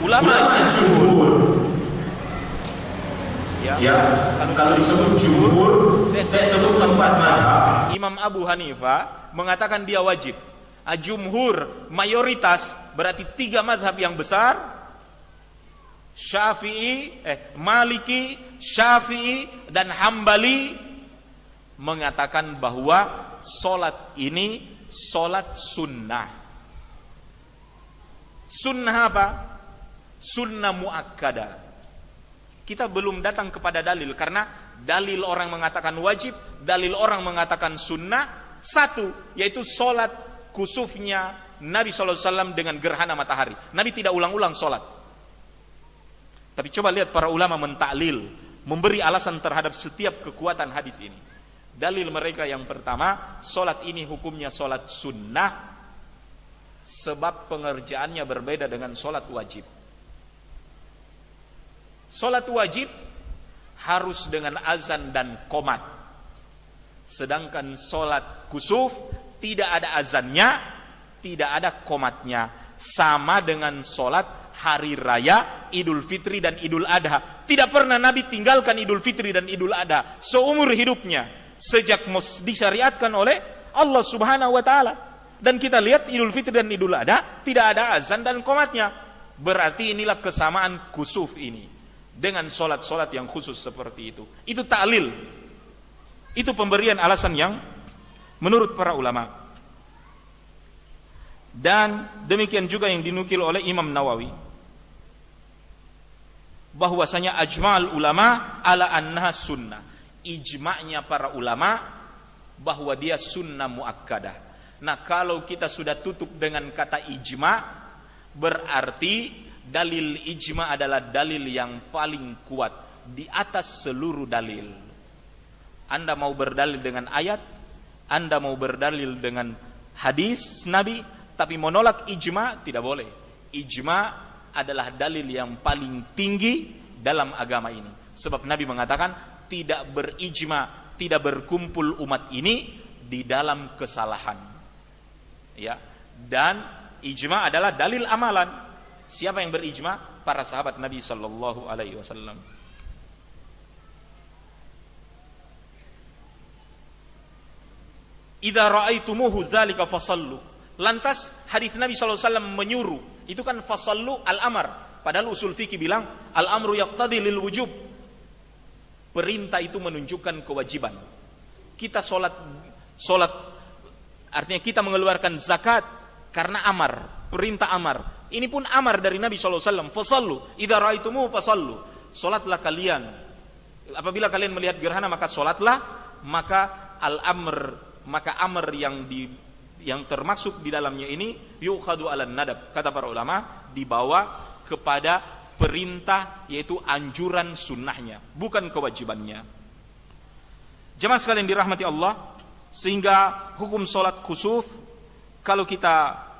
ulama jumhur. Ya, kalau disebut jumhur, saya sebut 4 mazhab. Imam Abu Hanifah mengatakan dia wajib. Jumhur mayoritas berarti 3 mazhab yang besar, Maliki, Syafi'i dan Hambali mengatakan bahwa solat ini solat sunnah. Sunnah apa? Sunnah muakkadah. Kita belum datang kepada dalil, karena dalil orang mengatakan wajib, dalil orang mengatakan sunnah satu, yaitu solat kusufnya Nabi SAW dengan gerhana matahari. Nabi tidak ulang-ulang solat. Tapi coba lihat para ulama mentaklil, memberi alasan terhadap setiap kekuatan hadis ini. Dalil mereka yang pertama, solat ini hukumnya solat sunnah, sebab pengerjaannya berbeda dengan solat wajib. Solat wajib harus dengan azan dan qomat, sedangkan solat kusuf tidak ada azannya, tidak ada qomatnya. Sama dengan solat hari raya Idul Fitri dan Idul Adha. Tidak pernah Nabi tinggalkan Idul Fitri dan Idul Adha seumur hidupnya, sejak disyariatkan oleh Allah Subhanahu wa taala. Dan kita lihat Idul Fitri dan Idul Adha tidak ada azan dan qomatnya. Berarti inilah kesamaan kusuf ini dengan solat-solat yang khusus seperti itu. Itu ta'lil. Itu pemberian alasan yang menurut para ulama. Dan demikian juga yang dinukil oleh Imam Nawawi, bahwasanya ajma'al ulama ala annaha sunnah. Ijma'nya para ulama bahwa dia sunnah muakkadah. Nah, kalau kita sudah tutup dengan kata ijma', berarti dalil ijma' adalah dalil yang paling kuat di atas seluruh dalil. Anda mau berdalil dengan ayat, Anda mau berdalil dengan hadis Nabi, tapi menolak ijma' tidak boleh. Ijma' adalah dalil yang paling tinggi dalam agama ini. Sebab Nabi mengatakan tidak berijma', tidak berkumpul umat ini di dalam kesalahan. Ya, dan ijma' adalah dalil amalan. Siapa yang berijma'? Para sahabat Nabi sallallahu alaihi wasallam. Idza ra'aitumuhu dzalika fasallu. Lantas hadis Nabi sallallahu alaihi wasallam menyuruh. Itu kan fasallu al-amr. Padahal usul fikih bilang al-amru yaqtadi lil wujub. Perintah itu menunjukkan kewajiban. Kita solat artinya kita mengeluarkan zakat karena amar, perintah amar. Ini pun amar dari Nabi SAW. Fasallu, idza ra'aitumuhu fasallu. Solatlah kalian. Apabila kalian melihat gerhana maka solatlah. Maka al-amr, maka amr yang termaksud di dalamnya ini yukhadu 'alan nadab. Kata para ulama, dibawa kepada perintah, yaitu anjuran sunnahnya, bukan kewajibannya. Jemaah sekalian dirahmati Allah, sehingga hukum solat khusuf kalau kita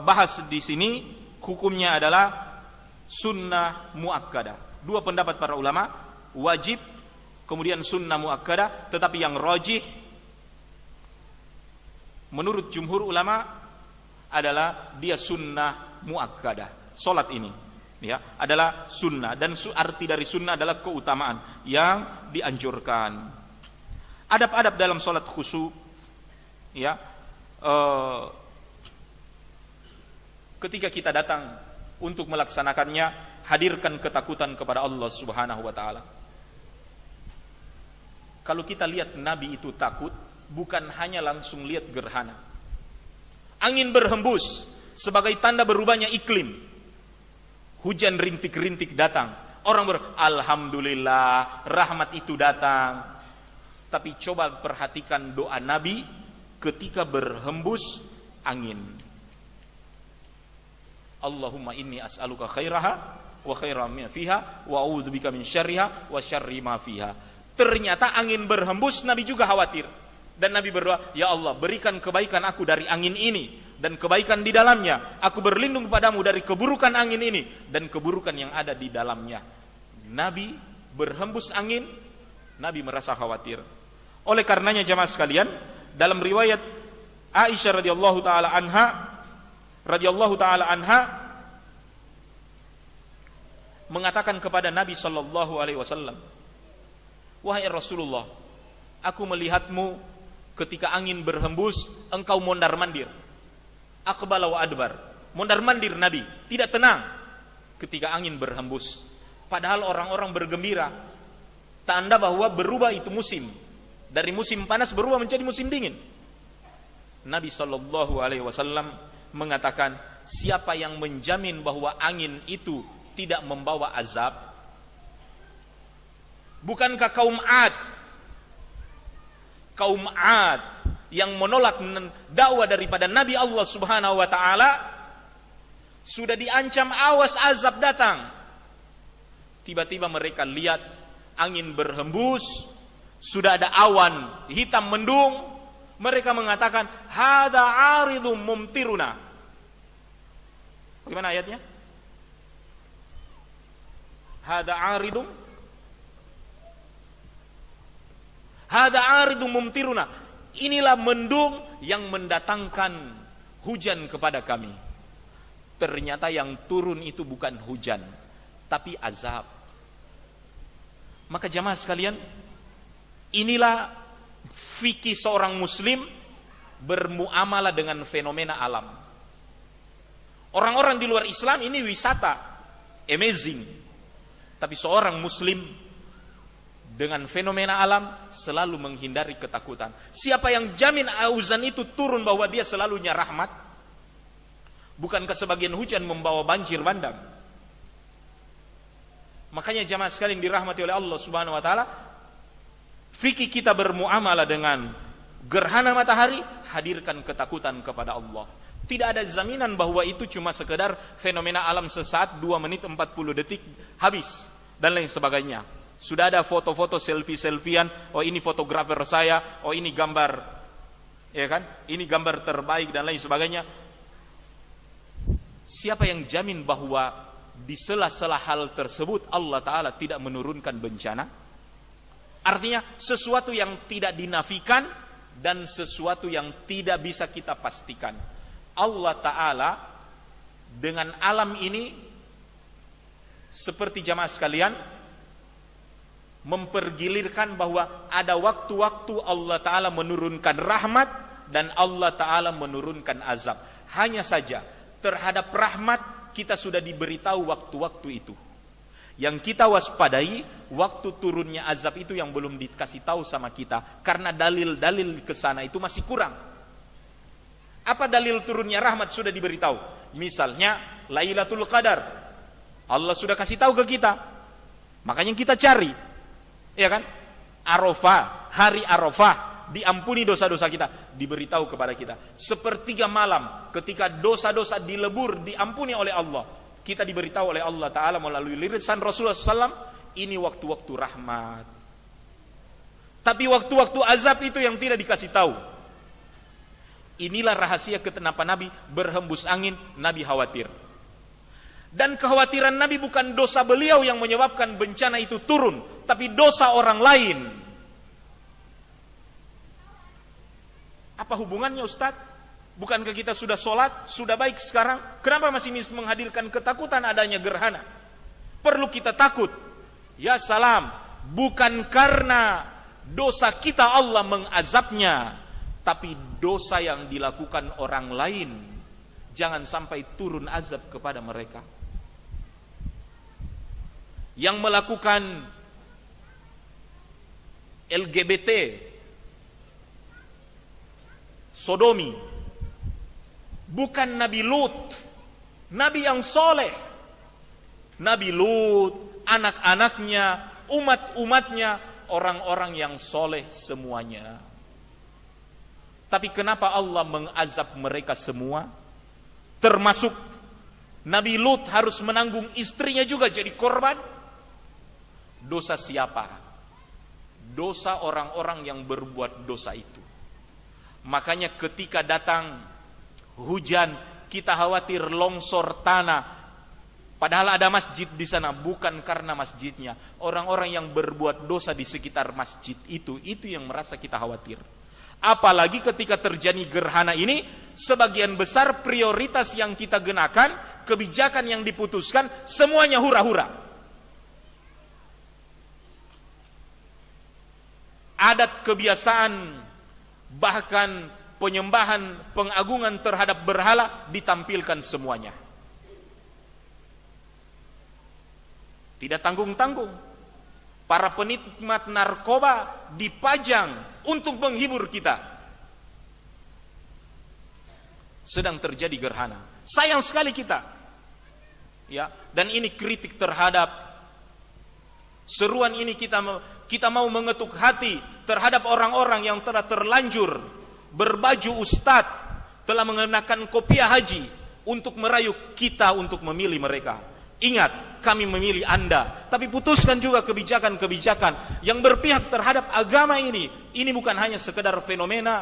bahas di sini, hukumnya adalah sunnah muakkadah. Dua pendapat para ulama, wajib kemudian sunnah muakkadah, tetapi yang rajih menurut jumhur ulama adalah dia sunnah muakkadah. Solat ini ya adalah sunnah, dan arti dari sunnah adalah keutamaan yang dianjurkan. Adab-adab dalam solat khusuf ya, ketika kita datang untuk melaksanakannya, hadirkan ketakutan kepada Allah Subhanahu wa taala. Kalau kita lihat Nabi itu takut, bukan hanya langsung lihat gerhana. Angin berhembus sebagai tanda berubahnya iklim. Hujan rintik-rintik datang. Orang alhamdulillah, rahmat itu datang. Tapi coba perhatikan doa Nabi ketika berhembus angin. Allahumma inni as'aluka khairaha wa khaira ma fiha wa a'udzubika min syarriha wa syarri ma fiha. Ternyata angin berhembus, Nabi juga khawatir. Dan Nabi berdoa, ya Allah, berikan kebaikan aku dari angin ini dan kebaikan di dalamnya. Aku berlindung padamu dari keburukan angin ini dan keburukan yang ada di dalamnya. Nabi berhembus angin, Nabi merasa khawatir. Oleh karenanya jemaah sekalian, dalam riwayat Aisyah radhiyallahu taala anha mengatakan kepada Nabi sallallahu alaihi wasallam, "Wahai Rasulullah, aku melihatmu ketika angin berhembus, engkau mondar-mandir." Aqbala wa adbar. Mondar-mandir Nabi, tidak tenang ketika angin berhembus. Padahal orang-orang bergembira, tanda bahwa berubah itu musim. Dari musim panas berubah menjadi musim dingin. Nabi sallallahu alaihi wasallam mengatakan, siapa yang menjamin bahwa angin itu tidak membawa azab? Bukankah kaum Ad yang menolak dakwah daripada Nabi Allah Subhanahu wa taala sudah diancam awas azab datang. Tiba-tiba mereka lihat angin berhembus, sudah ada awan hitam mendung, mereka mengatakan, "Hada 'aridum mumtiruna." Bagaimana ayatnya? Hada 'aridum mumtiruna. Inilah mendung yang mendatangkan hujan kepada kami. Ternyata yang turun itu bukan hujan, tapi azab. Maka jamaah sekalian, inilah fikih seorang muslim bermuamalah dengan fenomena alam. Orang-orang di luar Islam ini wisata, amazing. Tapi seorang muslim dengan fenomena alam selalu menghindari ketakutan. Siapa yang jamin auzan itu turun bahwa dia selalunya rahmat? Bukankah sebagian hujan membawa banjir bandang? Makanya jamaah sekalian dirahmati oleh Allah Subhanahu wa taala, fikih kita bermuamalah dengan gerhana matahari, hadirkan ketakutan kepada Allah. Tidak ada jaminan bahwa itu cuma sekedar fenomena alam sesaat 2 menit 40 detik habis dan lain sebagainya. Sudah ada foto-foto selfie-selfian, oh ini fotografer saya, oh ini gambar, ya kan? Ini gambar terbaik dan lain sebagainya. Siapa yang jamin bahwa di sela-sela hal tersebut Allah Ta'ala tidak menurunkan bencana? Artinya sesuatu yang tidak dinafikan dan sesuatu yang tidak bisa kita pastikan. Allah Ta'ala dengan alam ini, seperti jamaah sekalian, mempergilirkan bahwa ada waktu-waktu Allah Ta'ala menurunkan rahmat dan Allah Ta'ala menurunkan azab. Hanya saja terhadap rahmat kita sudah diberitahu waktu-waktu itu. Yang kita waspadai waktu turunnya azab itu yang belum dikasih tahu sama kita, karena dalil-dalil ke sana itu masih kurang. Apa dalil turunnya rahmat sudah diberitahu? Misalnya Lailatul Qadar, Allah sudah kasih tahu ke kita, makanya kita cari, ya kan? Arafah, hari Arafah, diampuni dosa-dosa kita, diberitahu kepada kita. Sepertiga malam ketika dosa-dosa dilebur, diampuni oleh Allah, kita diberitahu oleh Allah Ta'ala melalui lisan Rasulullah SAW, ini waktu-waktu rahmat. Tapi waktu-waktu azab itu yang tidak dikasih tahu. Inilah rahasia kenapa Nabi berhembus angin, Nabi khawatir. Dan kekhawatiran Nabi bukan dosa beliau yang menyebabkan bencana itu turun, tapi dosa orang lain. Apa hubungannya Ustaz? Bukankah kita sudah sholat, sudah baik sekarang? Kenapa masih menghadirkan ketakutan adanya gerhana? Perlu kita takut. Ya salam, bukan karena dosa kita Allah mengazabnya, tapi dosa yang dilakukan orang lain. Jangan sampai turun azab kepada mereka. Yang melakukan LGBT, sodomi, bukan Nabi Lut, Nabi yang soleh. Nabi Lut, anak-anaknya, umat-umatnya, orang-orang yang soleh semuanya. Tapi kenapa Allah mengazab mereka semua? Termasuk Nabi Lut harus menanggung istrinya juga jadi korban. Dosa siapa? Dosa orang-orang yang berbuat dosa itu. Makanya ketika datang hujan, kita khawatir longsor tanah. Padahal ada masjid di sana, bukan karena masjidnya. Orang-orang yang berbuat dosa di sekitar masjid itu yang merasa kita khawatir. Apalagi ketika terjadi gerhana ini, sebagian besar prioritas yang kita gunakan, kebijakan yang diputuskan, semuanya hura-hura. adat kebiasaan, bahkan penyembahan, pengagungan terhadap berhala ditampilkan semuanya. Tidak tanggung-tanggung. Para penikmat narkoba dipajang untuk menghibur kita. Sedang terjadi gerhana. Sayang sekali kita. Ya, dan ini kritik terhadap seruan ini, kita mau mengetuk hati terhadap orang-orang yang telah terlanjur berbaju ustadz, telah mengenakan kopiah haji untuk merayu kita untuk memilih mereka. Ingat, kami memilih Anda, tapi putuskan juga kebijakan-kebijakan yang berpihak terhadap agama ini. Ini bukan hanya sekedar fenomena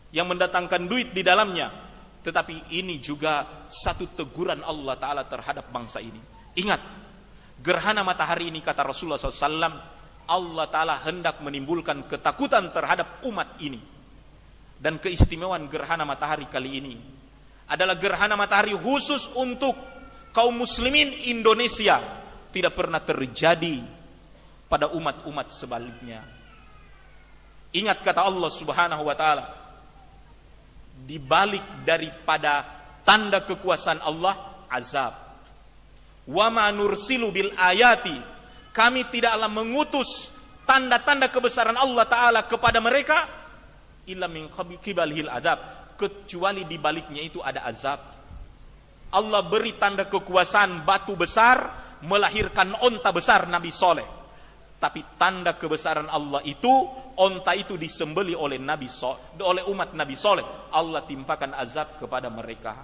yang mendatangkan duit di dalamnya, tetapi ini juga satu teguran Allah Ta'ala terhadap bangsa ini. Ingat, gerhana matahari ini, kata Rasulullah SAW, Allah Ta'ala hendak menimbulkan ketakutan terhadap umat ini. Dan keistimewaan gerhana matahari kali ini adalah gerhana matahari khusus untuk kaum muslimin Indonesia. Tidak pernah terjadi pada umat-umat sebaliknya. Ingat kata Allah Subhanahu wa Ta'ala, di balik daripada tanda kekuasaan Allah, azab. Wa ma nursilu bil ayati, kami tidaklah mengutus tanda-tanda kebesaran Allah Ta'ala kepada mereka illa min qibalihil adab, kecuali di baliknya itu ada azab. Allah beri tanda kekuasaan batu besar melahirkan onta besar Nabi Soleh, tapi tanda kebesaran Allah itu, onta itu disembeli oleh oleh umat Nabi Soleh. Allah timpakan azab kepada mereka.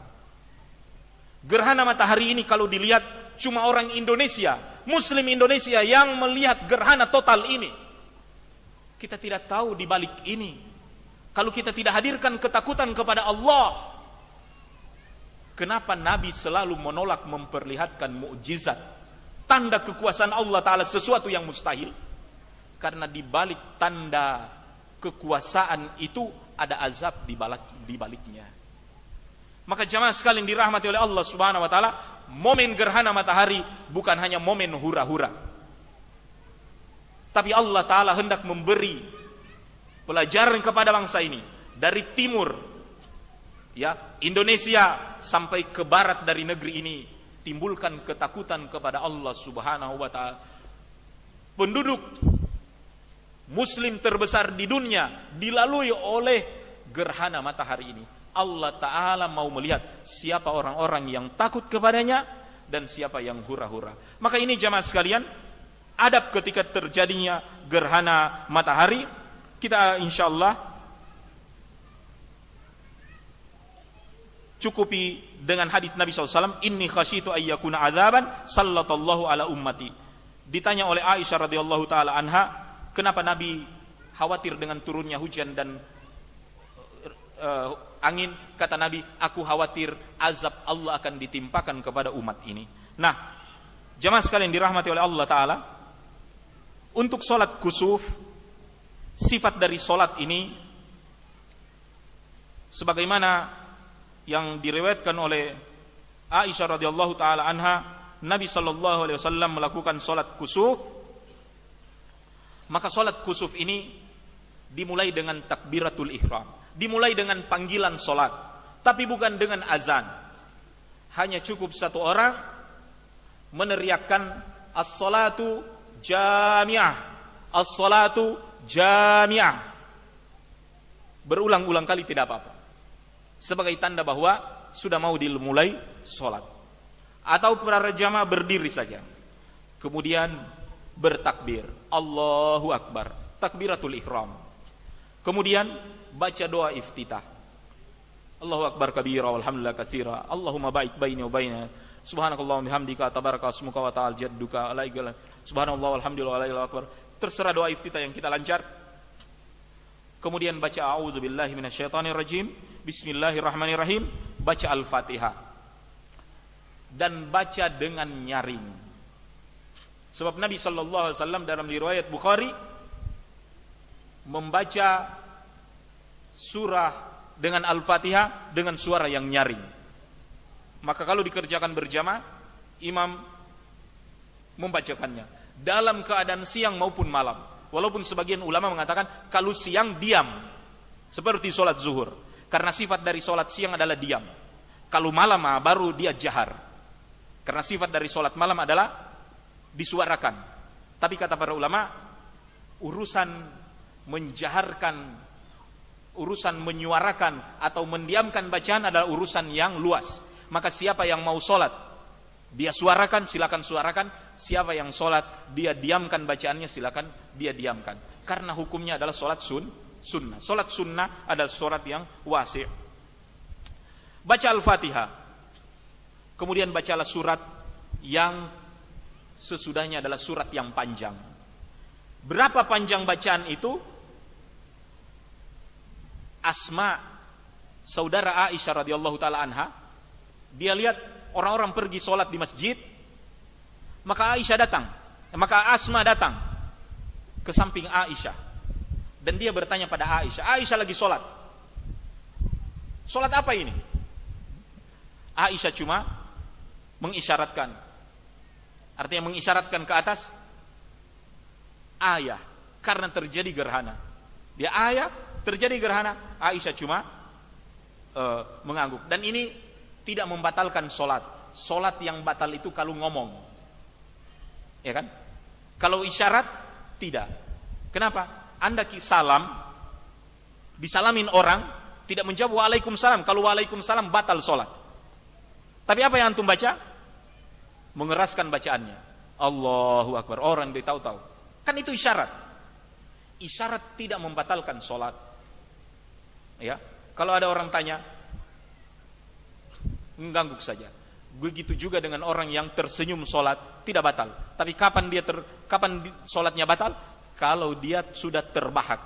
Gerhana matahari ini kalau dilihat cuma orang Indonesia, Muslim Indonesia yang melihat gerhana total ini. Kita tidak tahu di balik ini. Kalau kita tidak hadirkan ketakutan kepada Allah, kenapa Nabi selalu menolak memperlihatkan mukjizat, tanda kekuasaan Allah Ta'ala, sesuatu yang mustahil? Karena di balik tanda kekuasaan itu ada azab di baliknya. Maka jamaah sekalian dirahmati oleh Allah Subhanahu wa Ta'ala, momen gerhana matahari bukan hanya momen hura-hura, tapi Allah Ta'ala hendak memberi pelajaran kepada bangsa ini dari timur, ya, Indonesia sampai ke barat dari negeri ini. Timbulkan ketakutan kepada Allah Subhanahu wa Ta'ala. Penduduk Muslim terbesar di dunia dilalui oleh gerhana matahari ini. Allah Ta'ala mau melihat siapa orang-orang yang takut kepadanya dan siapa yang hura-hura. Maka ini jamaah sekalian, adab ketika terjadinya gerhana matahari. Kita insyaallah cukupi dengan hadis Nabi SAW, inni khasyitu ayyakuna adzaban sallallahu ala ummati. Ditanya oleh Aisyah radhiyallahu taala anha, kenapa Nabi khawatir dengan turunnya hujan dan angin? Kata Nabi, aku khawatir azab Allah akan ditimpakan kepada umat ini. Nah, jamaah sekalian dirahmati oleh Allah Ta'ala, untuk sholat kusuf, sifat dari sholat ini sebagaimana yang diriwayatkan oleh Aisyah radhiyallahu taala anha, Nabi sallallahu alaihi wasallam melakukan sholat kusuf. Maka sholat kusuf ini dimulai dengan takbiratul ihram, dimulai dengan panggilan sholat, tapi bukan dengan azan. Hanya cukup satu orang meneriakkan as-salatu jami'ah, as-salatu jami'ah, berulang-ulang kali tidak apa-apa, sebagai tanda bahwa sudah mau dimulai sholat. Atau para jamaah berdiri saja, kemudian bertakbir, Allahu Akbar, takbiratul ihram, kemudian baca doa iftitah, Allahu Akbar kabira walhamdulillah katsira, Allahumma ba'id baini wa baina, subhanakallahumma bihamdika tabaraka ismuka wa ta'ala jadduka, la ilaha subhanallah walhamdulillah la ilaha akbar. Terserah doa iftitah yang kita lancar. Kemudian baca a'udzubillahi minasyaitonirrajim, bismillahirrahmanirrahim, baca Al-Fatihah dan baca dengan nyaring. Sebab Nabi sallallahu alaihi wasallam dalam riwayat Bukhari membaca surah dengan Al-Fatihah dengan suara yang nyaring. Maka kalau dikerjakan berjamaah, imam membacakannya dalam keadaan siang maupun malam. Walaupun sebagian ulama mengatakan kalau siang diam, seperti sholat zuhur, karena sifat dari sholat siang adalah diam. Kalau malam baru dia jahar, karena sifat dari sholat malam adalah disuarakan. Tapi kata para ulama, urusan menjaharkan, urusan menyuarakan atau mendiamkan bacaan adalah urusan yang luas. Maka siapa yang mau sholat dia suarakan, silakan suarakan. Siapa yang sholat dia diamkan bacaannya, silakan dia diamkan. Karena hukumnya adalah sholat sunnah. Sholat sunnah adalah sholat yang wasi'. Baca Al-Fatihah, kemudian bacalah surat yang sesudahnya adalah surat yang panjang. Berapa panjang bacaan itu? Asma, saudara Aisyah radhiyallahu taala anha, dia lihat orang-orang pergi sholat di masjid, maka Asma datang ke samping Aisyah, dan dia bertanya pada Aisyah, Aisyah lagi sholat apa ini? Aisyah cuma mengisyaratkan, artinya mengisyaratkan ke atas, ayah, karena terjadi gerhana. Dia ayah, terjadi gerhana. Aisyah cuma mengangguk. Dan ini tidak membatalkan sholat. Sholat yang batal itu kalau ngomong, ya kan? Kalau isyarat tidak. Kenapa? Anda salam, disalamin orang, tidak menjawab waalaikumsalam. Kalau waalaikumsalam batal sholat. Tapi apa yang antum baca? Mengeraskan bacaannya. Allahu Akbar. Orang dia tahu-tahu. Kan itu isyarat. Isyarat tidak membatalkan sholat. Ya, kalau ada orang tanya, mengganggu saja. Begitu juga dengan orang yang tersenyum sholat, tidak batal. Tapi kapan sholatnya batal? Kalau dia sudah terbahak.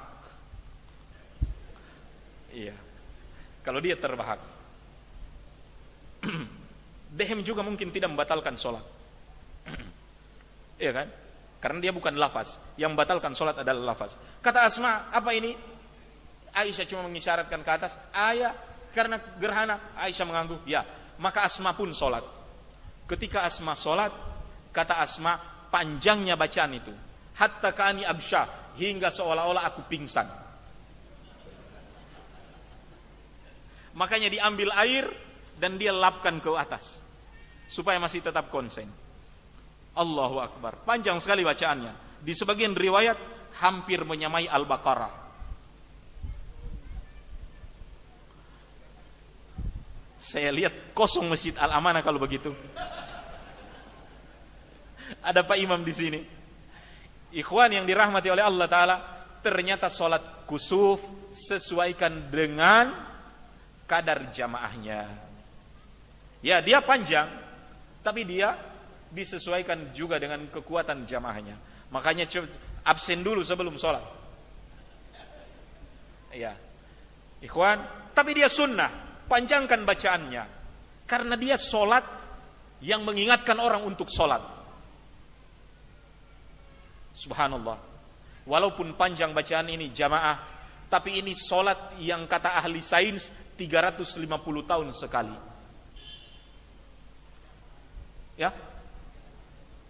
Iya. Kalau dia terbahak. Dehem juga mungkin tidak membatalkan sholat. Iya kan? Karena dia bukan lafaz. Yang membatalkan sholat adalah lafaz. Kata Asma, apa ini? Aisyah cuma mengisyaratkan ke atas, ayah, karena gerhana. Aisyah mengangguk, ya. Maka Asma pun sholat. Ketika Asma sholat, kata Asma, panjangnya bacaan itu, hatta kani absyah, hingga seolah-olah aku pingsan. Makanya diambil air dan dia lapkan ke atas supaya masih tetap konsen. Allahu Akbar. Panjang sekali bacaannya. Di sebagian riwayat hampir menyamai Al-Baqarah. Saya lihat kosong Masjid Al-Amanah kalau begitu. Ada Pak Imam di sini. Ikhwan yang dirahmati oleh Allah Ta'ala, ternyata sholat kusuf sesuaikan dengan kadar jamaahnya. Ya, dia panjang, tapi dia disesuaikan juga dengan kekuatan jamaahnya. Makanya absen dulu sebelum sholat. Ya, ikhwan, tapi dia sunnah, panjangkan bacaannya, karena dia sholat yang mengingatkan orang untuk sholat. Subhanallah. Walaupun panjang bacaan ini jamaah, tapi ini sholat yang kata ahli sains 350 tahun sekali. Ya,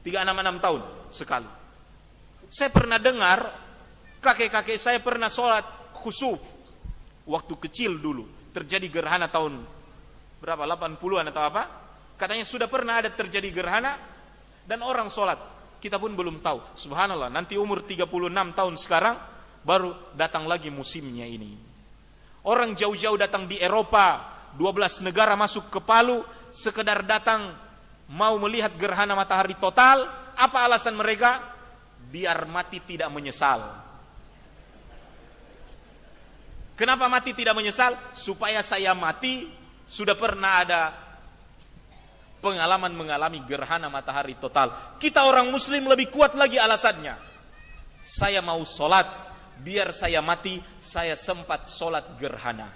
366 tahun sekali. Saya pernah dengar kakek-kakek saya pernah sholat khusuf waktu kecil dulu. Terjadi gerhana tahun berapa? 80-an atau apa? Katanya sudah pernah ada terjadi gerhana dan orang sholat. Kita pun belum tahu. Subhanallah, nanti umur 36 tahun sekarang baru datang lagi musimnya ini. Orang jauh-jauh datang di Eropa, 12 negara masuk ke Palu, sekedar datang mau melihat gerhana matahari total. Apa alasan mereka? Biar mati tidak menyesal. Kenapa mati tidak menyesal? Supaya saya mati sudah pernah ada pengalaman mengalami gerhana matahari total. Kita orang muslim lebih kuat lagi alasannya. Saya mau sholat, biar saya mati saya sempat sholat gerhana.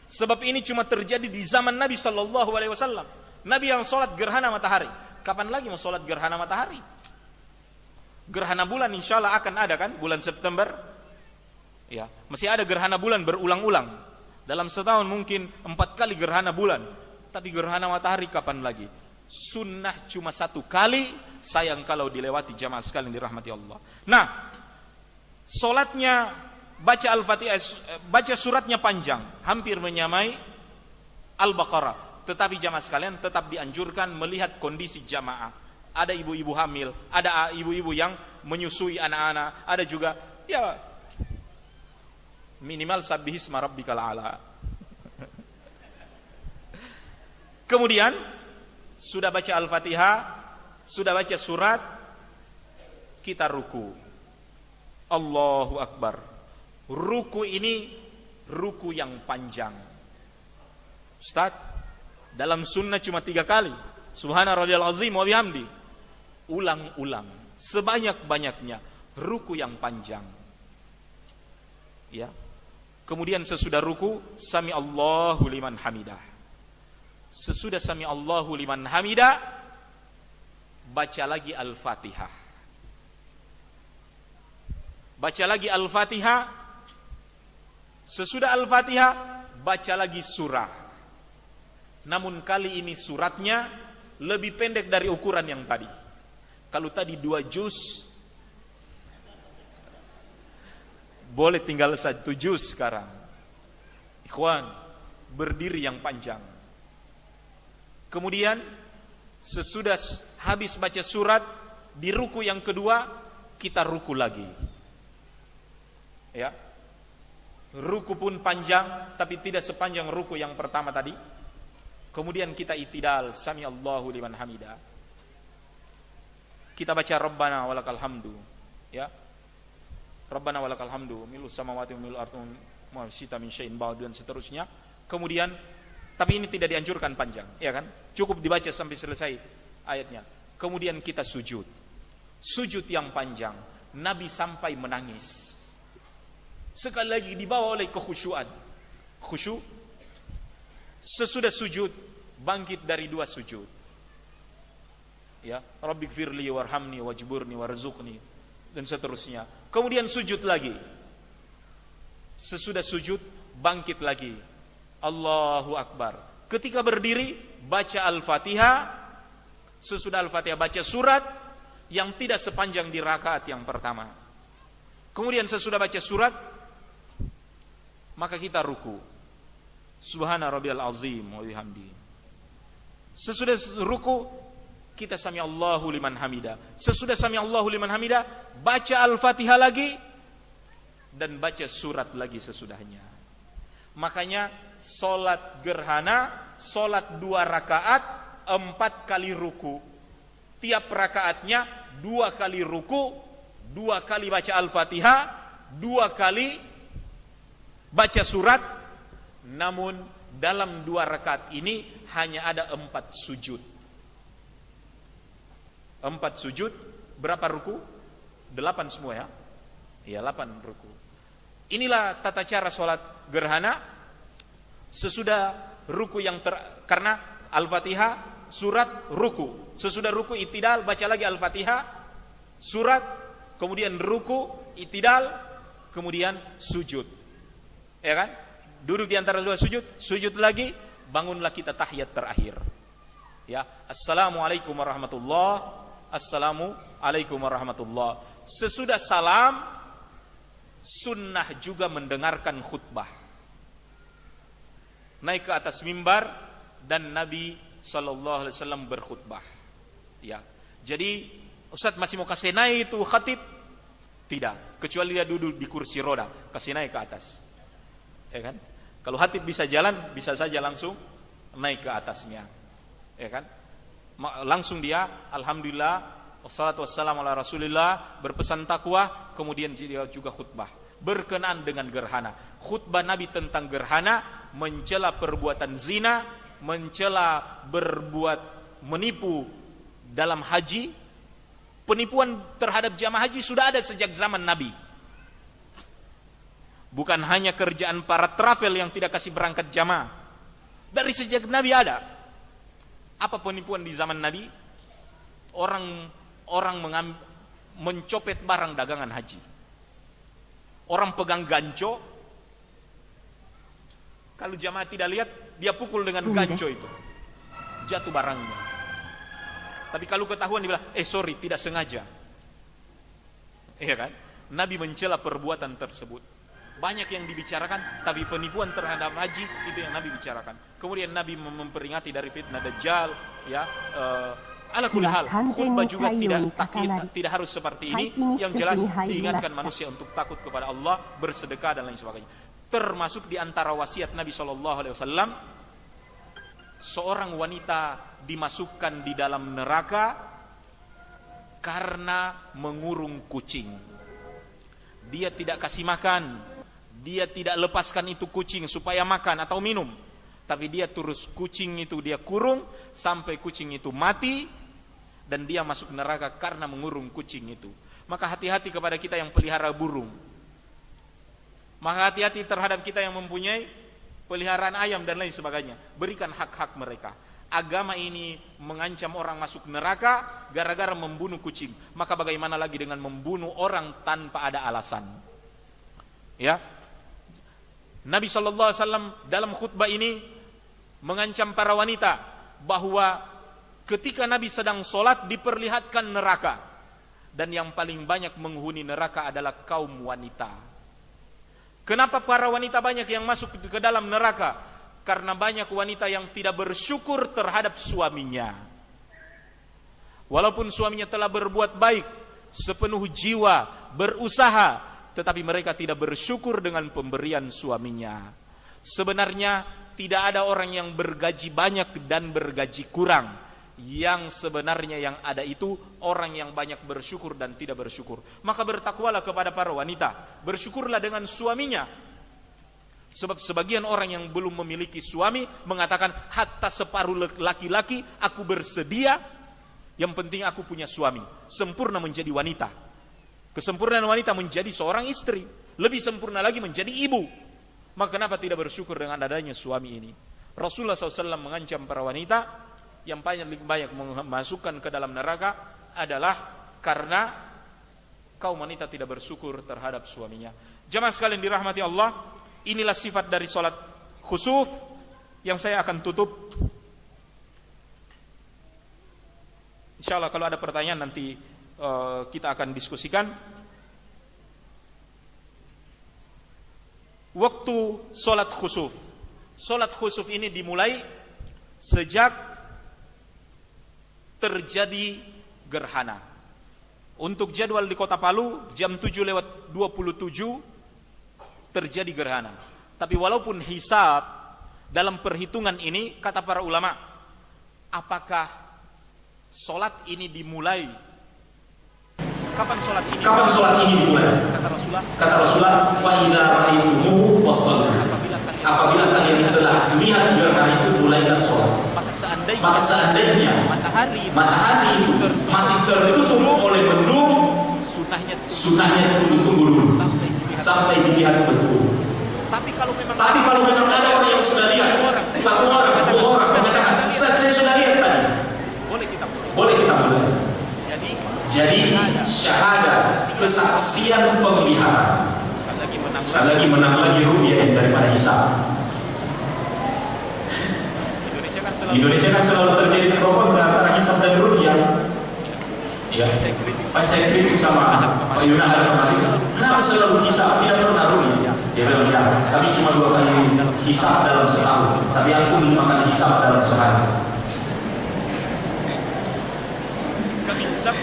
Sebab ini cuma terjadi di zaman Nabi SAW. Nabi yang sholat gerhana matahari. Kapan lagi mau sholat gerhana matahari? Gerhana bulan insya Allah akan ada kan? Bulan September. Ya, masih ada gerhana bulan berulang-ulang. Dalam setahun mungkin 4 kali gerhana bulan. Tapi gerhana matahari kapan lagi? Sunnah cuma 1 kali. Sayang kalau dilewati jamaah sekalian dirahmati Allah. Nah, Solatnya baca Al-Fatihah, baca suratnya panjang, hampir menyamai Al-Baqarah. Tetapi jamaah sekalian tetap dianjurkan melihat kondisi jamaah. Ada ibu-ibu hamil, ada ibu-ibu yang menyusui anak-anak, ada juga ya minimal sabbihisma rabbikal a'la. Kemudian sudah baca Al-Fatihah, sudah baca surat, kita ruku. Allahu Akbar. Ruku ini ruku yang panjang. Ustaz, dalam sunnah cuma 3 kali. Subhana rabbiyal azim wa bihamdi. Ulang-ulang sebanyak-banyaknya ruku yang panjang. Ya. Kemudian sesudah ruku, sami Allahu liman hamidah. Sesudah sami Allahu liman hamidah, baca lagi Al-Fatihah. Baca lagi Al-Fatihah. Sesudah Al-Fatihah, baca lagi surah. Namun kali ini suratnya lebih pendek dari ukuran yang tadi. Kalau tadi 2 juz, boleh tinggal 1 juz sekarang. Ikhwan, berdiri yang panjang. Kemudian sesudah habis baca surat, di ruku yang kedua kita ruku lagi. Ya. Ruku pun panjang, tapi tidak sepanjang ruku yang pertama tadi. Kemudian kita itidal, sami Allahu liman hamidah. Kita baca Rabbana walakal hamdu, ya. Rabbana walakal hamdu, milu samawati wa milu ardhi ma syi'ta min syai'in ba'du, dan seterusnya. Kemudian tapi ini tidak dianjurkan panjang, ya kan? Cukup dibaca sampai selesai ayatnya. Kemudian kita sujud. Sujud yang panjang, Nabi sampai menangis. Sekali lagi dibawa oleh kekhusyuan. Khusyuk. Sesudah sujud, bangkit dari 2 sujud. Ya, Rabbighfirli warhamni wajburni warzuqni, dan seterusnya. Kemudian sujud lagi. Sesudah sujud, bangkit lagi. Allahu Akbar. Ketika berdiri, baca Al-Fatihah. Sesudah Al-Fatihah, baca surat yang tidak sepanjang di rakaat yang pertama. Kemudian sesudah baca surat, maka kita ruku. Subhana rabbiyal azim wa bihamdi. Sesudah ruku, kita sami Allahu liman hamidah. Sesudah sami Allahu liman hamidah, baca Al-Fatihah lagi dan baca surat lagi sesudahnya. Makanya solat gerhana, solat 2 rakaat, 4 kali ruku. Tiap rakaatnya 2 kali ruku, 2 kali baca Al-Fatihah, 2 kali baca surat. Namun dalam 2 rakaat ini hanya ada 4 sujud. 4 sujud, berapa ruku? 8 semua ya? Iya, 8 ruku. Inilah tata cara sholat gerhana. Sesudah ruku karena Al-Fatihah, surat, ruku. Sesudah ruku itidal, baca lagi Al-Fatihah, surat, kemudian ruku, itidal, kemudian sujud. Ya kan? Duduk di antara 2 sujud, sujud lagi, bangunlah kita tahiyat terakhir. Ya, Assalamualaikum warahmatullahi, Assalamualaikum warahmatullahi. Sesudah salam, sunnah juga mendengarkan khutbah. Naik ke atas mimbar dan Nabi sallallahu alaihi wasallam berkhutbah. Ya. Jadi Ustaz masih mau kasih naik itu khatib? Tidak, kecuali dia duduk di kursi roda, kasih naik ke atas. Ya kan? Kalau khatib bisa jalan, bisa saja langsung naik ke atasnya. Ya kan? Langsung dia alhamdulillah wassalatu wassalamu ala Rasulillah, berpesan takwa, kemudian dia juga khutbah berkenaan dengan gerhana. Khutbah Nabi tentang gerhana, mencela perbuatan zina, mencela berbuat menipu dalam haji. Penipuan terhadap jamaah haji sudah ada sejak zaman Nabi. Bukan hanya kerjaan para travel yang tidak kasih berangkat jamaah. Dari sejak Nabi ada. Apa penipuan di zaman Nabi? Orang mencopet barang dagangan haji. Orang pegang ganco, kalau jamaah tidak lihat, dia pukul dengan ganco itu, jatuh barangnya. Tapi kalau ketahuan, dia bilang, sorry, tidak sengaja. Iya kan? Nabi mencela perbuatan tersebut. Banyak yang dibicarakan, tapi penipuan terhadap haji itu yang Nabi bicarakan. Kemudian Nabi memperingati dari fitnah Dajjal, ya. Ala kulli hal, khutbah juga tidak harus seperti ini. Yang jelas diingatkan manusia untuk takut kepada Allah, bersedekah dan lain sebagainya. Termasuk di antara wasiat Nabi SAW, seorang wanita dimasukkan di dalam neraka karena mengurung kucing. Dia tidak kasih makan, dia tidak lepaskan itu kucing supaya makan atau minum, tapi dia terus kucing itu dia kurung sampai kucing itu mati, dan dia masuk neraka karena mengurung kucing itu. Maka hati-hati kepada kita yang pelihara burung. Maka hati-hati terhadap kita yang mempunyai peliharaan ayam dan lain sebagainya. Berikan hak-hak mereka. Agama ini mengancam orang masuk neraka gara-gara membunuh kucing. Maka bagaimana lagi dengan membunuh orang tanpa ada alasan? Ya. Nabi SAW dalam khutbah ini mengancam para wanita bahwa ketika Nabi sedang sholat diperlihatkan neraka, dan yang paling banyak menghuni neraka adalah kaum wanita. Kenapa para wanita banyak yang masuk ke dalam neraka? Karena banyak wanita yang tidak bersyukur terhadap suaminya. Walaupun suaminya telah berbuat baik, sepenuh jiwa, berusaha, tetapi mereka tidak bersyukur dengan pemberian suaminya. Sebenarnya tidak ada orang yang bergaji banyak dan bergaji kurang. Yang sebenarnya yang ada itu orang yang banyak bersyukur dan tidak bersyukur. Maka bertakwalah kepada para wanita, bersyukurlah dengan suaminya. Sebab sebagian orang yang belum memiliki suami mengatakan, hatta separuh laki-laki aku bersedia, yang penting aku punya suami. Sempurna menjadi wanita. Kesempurnaan wanita menjadi seorang istri, lebih sempurna lagi menjadi ibu. Maka kenapa tidak bersyukur dengan adanya suami ini? Rasulullah SAW mengancam para wanita yang paling banyak memasukkan ke dalam neraka adalah karena kaum wanita tidak bersyukur terhadap suaminya. Jamaah sekalian dirahmati Allah, inilah sifat dari salat khusuf yang saya akan tutup. Insyaallah kalau ada pertanyaan nanti kita akan diskusikan. Waktu salat khusuf. Salat khusuf ini dimulai sejak terjadi gerhana. Untuk jadwal di Kota Palu jam 7:27 terjadi gerhana. Tapi walaupun hisab dalam perhitungan ini, kata para ulama, apakah solat ini dimulai? Kapan solat ini? Kapan solat ini dimulai? Kata Rasulullah, fa idza ra'aitumuhu fassallu. Apabila kalian telah lihat gerhana itu, mulailah solat. Maka seandainya matahari masih tertutup oleh mendung, sunnahnya tunggu dulu sampai dilihat betul. Tapi kalau memang ada orang yang sudah lihat, satu orang, dua orang, Ustaz saya sudah lihat tadi, boleh kita mulai. Jadi syahadat, kesaksian penglihatan, sekali lagi menang lagi ru'yah daripada hisab. Indonesia kan selalu terjadi problem antara hisab dan ru'yah. Ya, saya kritik sama Pak Yunahar kemarin. Kenapa selalu hisab, tidak pernah ru'yah? Dia bilang ya, tapi cuma 2 kali hisab dalam setahun. Tapi aku 5 kali hisab dalam sehari.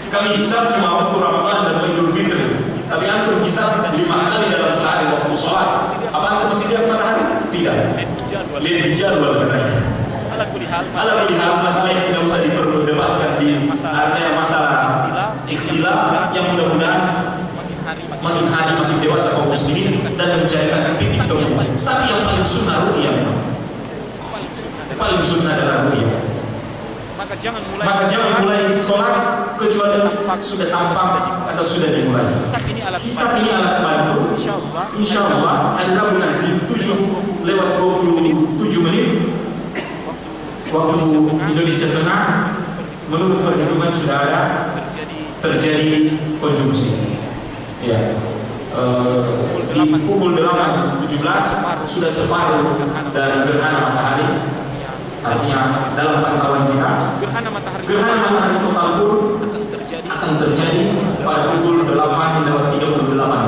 Kami hisab cuma waktu Ramadan dan Idul Fitri. Tapi antum hisab 5 kali dalam sehari waktu sholat. Apa antum masih lihat matahari? Tidak. Lihat di jadwal katanya. Ala kulli hal masalah yang tidak usah diperdebatkan di masalah ikhtilaf yang mudah-mudahan makin hari makin dewasa kaum muslimin dan mencarikan titik temu. Tapi yang paling sunnah ru'yah. Paling sunnah adalah ru'yah. Maka jangan mulai sholat kecuali sudah tampak atau sudah dimulai. Hisab ini alat bantu. Insyaallah hari Rabu nanti 7:27 waktu Indonesia Tengah, menurut perhitungan sudah ada terjadi konjungsi. Ya. Di pukul 8:17 sudah separuh dari gerhana matahari. Artinya dalam pantauan kita, gerhana matahari total pun akan terjadi pada pukul 8:38.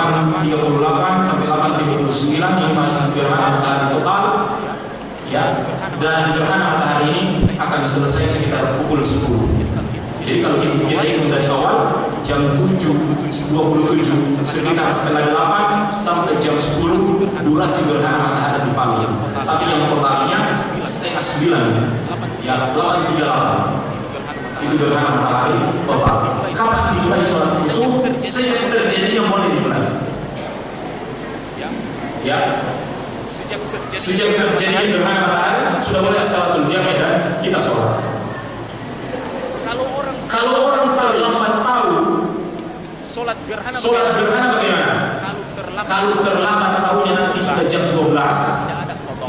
8.38 sampai 8.39 ini masih gerhana matahari total. Ya, dan gerhana matahari ini akan selesai sekitar pukul 10. Jadi kalau kita hitung dari awal jam 7.27 sekitar setengah 8 sampai jam 10 durasi gerhana matahari di Palu. Tapi yang totalnya setengah 9 ya 8.38 itu gerhana matahari total. Kapan dimulai sholat kusuf? Sejak terjadinya mulai dimulai. Ya. Sejak terjadinya gerhana matahari sudah mulai salatul jami dan kita sholat. Kalau orang terlambat tahu sholat gerhana bagaimana? Kalau terlambat tahunya nanti sudah jam 12,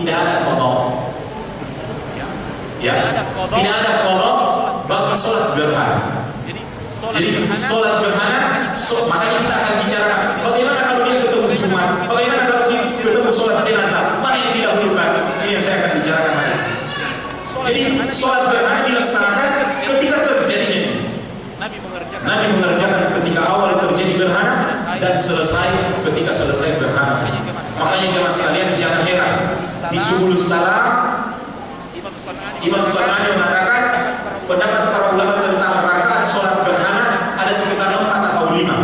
tidak ada qadha. Ya, tidak ada qadha bagi sholat gerhana. Jadi sholat gerhana, makanya kita akan bicarakan bagaimana kalau dia ketemu Jumat, bagaimana kalau dia ketemu sholat jenazah, mana yang didahulukan? Ini yang saya akan bicarakan nanti. Jadi sholat gerhana dilaksanakan ketika terjadinya. Nabi mengerjakan ketika awal terjadi gerhana dan selesai ketika selesai gerhana. Makanya jemaah sekalian jangan heran. Di Subul Salam Imam San'ani mengatakan pendapat para ulama tentang rakaat sholat gerhana ada sekitar 4 atau 5.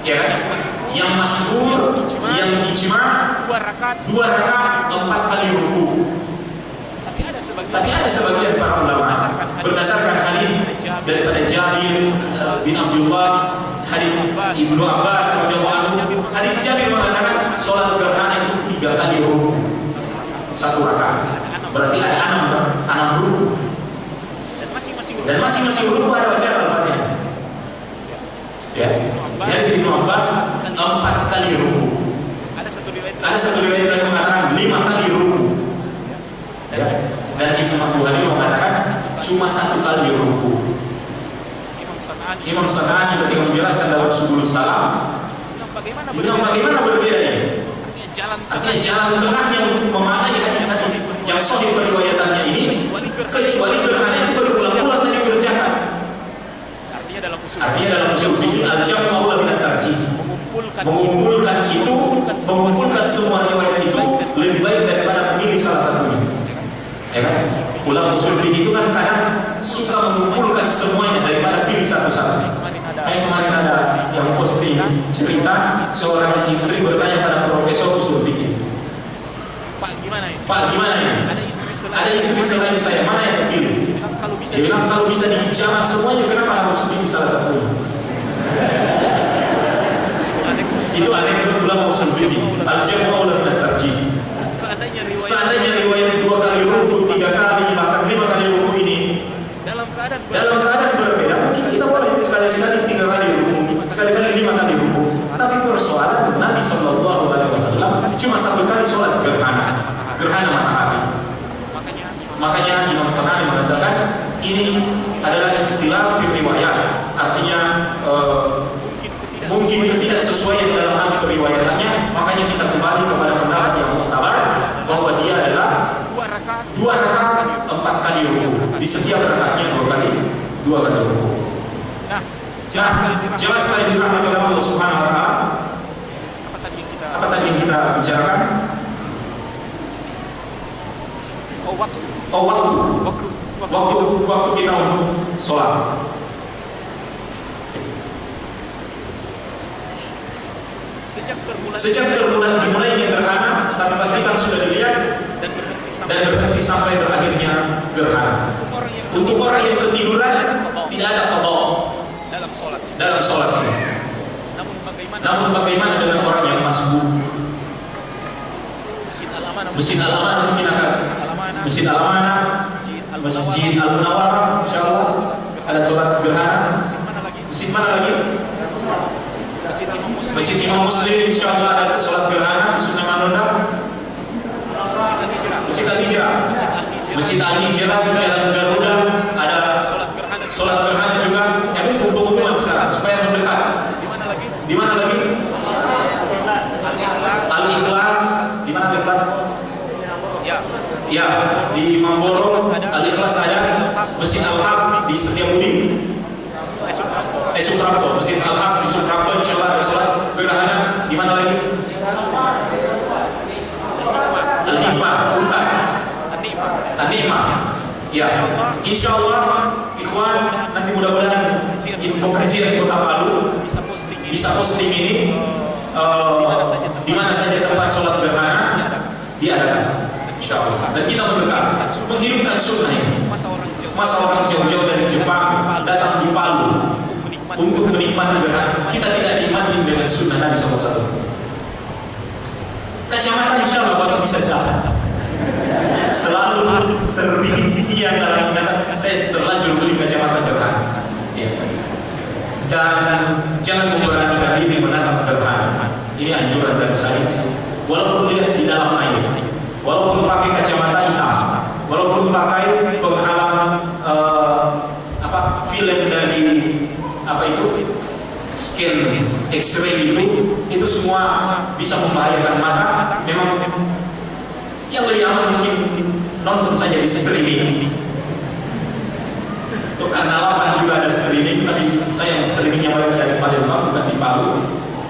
Ya kan? Yang masyhur, yang ijma 2 rakaat 4 kali ruku. Tapi ada sebagian para ulama berdasarkan hadis daripada Jabir bin Abdullah, hadis Ibnu Abbas radhiyallahu anhu, hadis Jabir mengatakan sholat gerhana itu 3 kali ruku 1 rakaat. Berarti ada 6 ruku. Dan masing-masing ruku ada bacaan Al-Fatihah. Ya. Jadi Ibnu Abbas 4 kali ruku. Ada satu riwayat yang mengatakan 5 kali ruku. Ya. Dan Imam Abu Hanifah mengatakan cuma 1 kali ruku. Imam San'ani ketika menjelaskan dalam Subul Salam, bagaimana berbeda ini? Artinya jalan tengahnya untuk memaknai yang sahih periwayatannya ini, kecuali gerhana itu berulang-ulang tadi dikerjakan. Artinya dalam usul fikih al-jam' aula min at-tarjih. Mengumpulkan semua riwayat itu lebih baik daripada memilih salah satunya. Ya kan? Ulama usul fikih itu kan kadang suka mengumpulkan semuanya daripada pilih satu-satu. Kayak kemarin ada yang posting cerita seorang istri bertanya pada profesor usul fikih, Pak gimana ya? Ada istri selain saya, mana yang terpilih? Dia bilang kalau bisa dijamah semuanya, kenapa harus pilih salah satunya? Itu anekdot ulama usul fikih. Al-jam' aula min at-tarjih. Seandainya riwayat 2 kali ruku, 3 kali, bahkan 5 kali ruku ini dalam keadaan berbeda, kita boleh sekali-sekali 3 kali ruku, sekali-kali 5 kali ruku. Tapi persoalan Nabi Sallallahu Alaihi Wasallam cuma 1 kali sholat gerhana matahari. Makanya Imam San'ani mengatakan ini adalah ikhtilaf fi riwayat, artinya mungkin ketidaksesuaian dalam arti periwayatannya. Makanya kita kembali kepada pendapat yang muktabar bahwa dia adalah 2 rakaat 4 kali ruku. Di setiap rakaatnya 2 kali ruku. Nah, jelas sekali dirahmati oleh Allah Subhanahu wa taala. Apa tadi yang kita bicarakan? Waktu kita untuk sholat. Sejak dimulainya gerhana, tapi pastikan sudah dilihat dan berhenti sampai berakhirnya gerhana. Untuk orang yang ketiduran tidak ada qadha dalam sholat ini. Namun bagaimana dengan orang yang masbuk? Masjid Al-Amanah mungkin akan Masjid Al-Amanah, Masjid Al-Munawwarah, insyaallah ada sholat gerhana. Masjid mana lagi? Masjid Imam Muslim, insyaallah ada sholat gerhana. Sunnah Manunda, Masjid Al-Hijrah, Masjid Al-Hijrah, Jalan Garuda ada sholat gerhana juga. Ini untuk umuman sekarang supaya mendekat. Di mana lagi? Al-Ikhlas, di mana Al-Ikhlas? Ya, di Mamboro Al-Ikhlas ada. Masjid Al-Haq di Setiabudi. Suprapto, Masjid Al-Haq di Suprapto, insyaallah ada sholat Di mana lagi? Al-Hikmah, bukan. An-Ni'mah. Ya, insya Allah, ikhwan, nanti mudah-mudahan info kajian Kota Palu bisa posting ini di mana saja tempat sholat gerhana diadakan, insya Allah. Dan kita berdekat menghidupkan sunnah ini. Masa orang jauh-jauh dari Jepang datang di Palu untuk menikmati gerhana, kita tidak nikmati dengan sunnah Nabi SAW. Kacamata insya Allah Bapak bisa jalan. Selalu terbiji yang dalam kata saya terlanjur beli kacamata gerhana. Ya. Dan jangan memberanikan diri menatap gerhana. Ini anjuran dari saya. Walaupun lihat di dalam air, walaupun pakai kacamata hitam, walaupun pakai penghalang film dari scan X-ray itu semua bisa membahayakan mata. Memang yang lebih aman mungkin nonton saja di streaming. Untuk Kanal 8 juga ada streaming, tapi saya streamingnya mereka dari Palembang bukan di Palu.